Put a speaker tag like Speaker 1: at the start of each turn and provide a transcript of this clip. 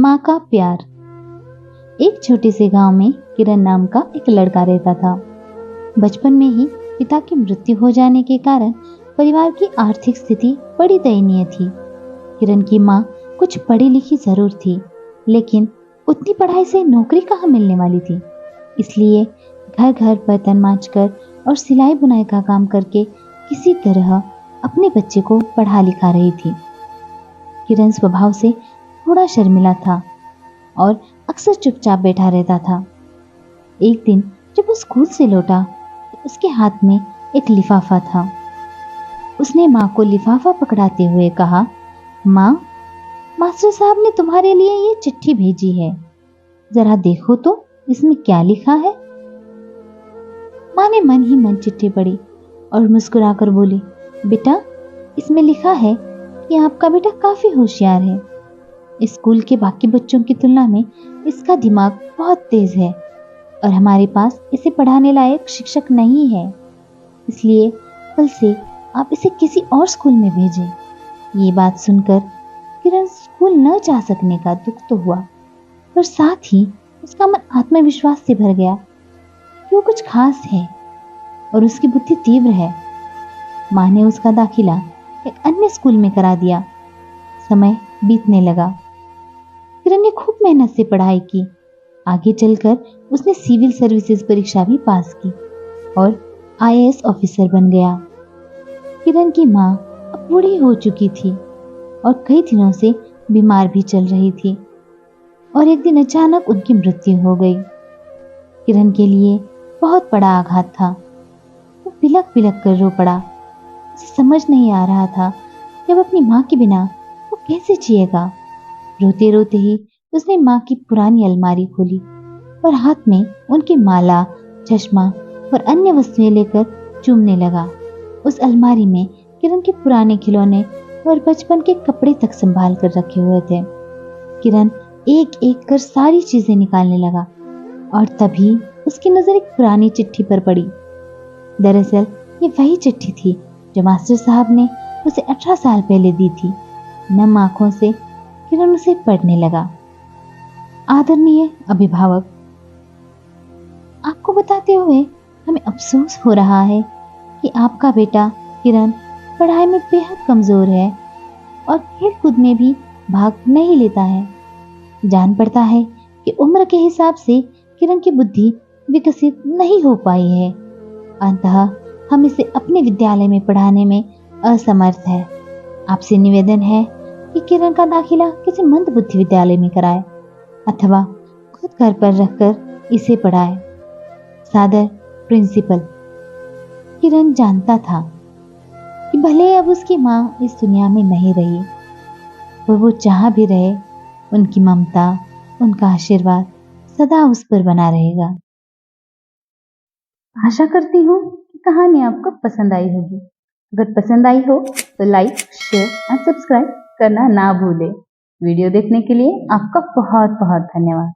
Speaker 1: माँ का प्यार। एक छोटे से गांव में किरण नाम का एक लड़का रहता था। बचपन में ही पिता की मृत्यु हो जाने के कारण परिवार की आर्थिक स्थिति बड़ी दयनीय थी। किरण की माँ कुछ पढ़ी लिखी जरूर थी, लेकिन उतनी पढ़ाई से नौकरी कहाँ मिलने वाली थी। इसलिए घर घर बर्तन मांजकर और सिलाई बुनाई का काम करके किसी तरह अपने बच्चे को पढ़ा लिखा रही थी। किरण स्वभाव से थोड़ा शर्मिला था और अक्सर चुपचाप बैठा रहता था। एक दिन जब वो स्कूल से लौटा तो उसके हाथ में एक लिफाफा था। उसने माँ को लिफाफा पकड़ाते हुए कहा, माँ, मास्टर साहब ने तुम्हारे लिए ये चिट्ठी भेजी है, जरा देखो तो इसमें क्या लिखा है। माँ ने मन ही मन चिट्ठी पढ़ी और मुस्कुराकर बोली, बेटा, इसमें लिखा है कि आपका बेटा काफी होशियार है। स्कूल के बाकी बच्चों की तुलना में इसका दिमाग बहुत तेज है और हमारे पास इसे पढ़ाने लायक शिक्षक नहीं है। इसलिए कल से आप इसे किसी और स्कूल में भेजें। ये बात सुनकर किरण स्कूल न जा सकने का दुख तो हुआ, पर साथ ही उसका मन आत्मविश्वास से भर गया कि वो कुछ खास है और उसकी बुद्धि तीव्र है। माँ ने उसका दाखिला एक अन्य स्कूल में करा दिया। समय बीतने लगा। किरण ने खूब मेहनत से पढ़ाई की। आगे चलकर उसने सिविल सर्विसेज परीक्षा भी पास की और आईएएस ऑफिसर बन गया। किरण की माँ अब बूढ़ी हो चुकी थी और कई दिनों से बीमार भी चल रही थी और एक दिन अचानक उनकी मृत्यु हो गई। किरण के लिए बहुत बड़ा आघात था। वो बिलख बिलख कर रो पड़ा। उसे समझ नहीं आ रहा था कि अब अपनी माँ के बिना वो कैसे जिएगा। रोते रोते ही उसने माँ की पुरानी अलमारी खोली और हाथ में उनकी माला, चश्मा और अन्य वस्तुएं लेकर चूमने लगा। उस अलमारी में किरण के पुराने खिलौने और बचपन के कपड़े तक संभाल कर रखे हुए थे। किरण एक एक कर सारी चीजें निकालने लगा और तभी उसकी नजर एक पुरानी चिट्ठी पर पड़ी। दरअसल ये वही चिट्ठी थी जो मास्टर साहब ने उसे 18 साल पहले दी थी। नम आंखों से किरण उसे पढ़ने लगा। आदरणीय अभिभावक, आपको बताते हुए हमें अफसोस हो रहा है कि आपका बेटा किरण पढ़ाई में बेहद कमजोर है और खेल कूद में भी भाग नहीं लेता है। जान पड़ता है कि उम्र के हिसाब से किरण की बुद्धि विकसित नहीं हो पाई है। अंततः हम इसे अपने विद्यालय में पढ़ाने में असमर्थ है। आपसे निवेदन है कि किरण का दाखिला किसी मंदबुद्धि विद्यालय में कराए अथवा खुद घर पर रखकर इसे पढ़ाए। सादर, प्रिंसिपल। किरण जानता था कि भले अब उसकी माँ इस दुनिया में नहीं रही, पर वो जहाँ भी रहे उनकी ममता, उनका आशीर्वाद सदा उस पर बना रहेगा। आशा करती हूँ कि कहानी आपको पसंद आई होगी। अगर पसंद आई हो तो लाइक, शेयर और सब्सक्राइब करना ना भूलें। वीडियो देखने के लिए आपका बहुत बहुत धन्यवाद।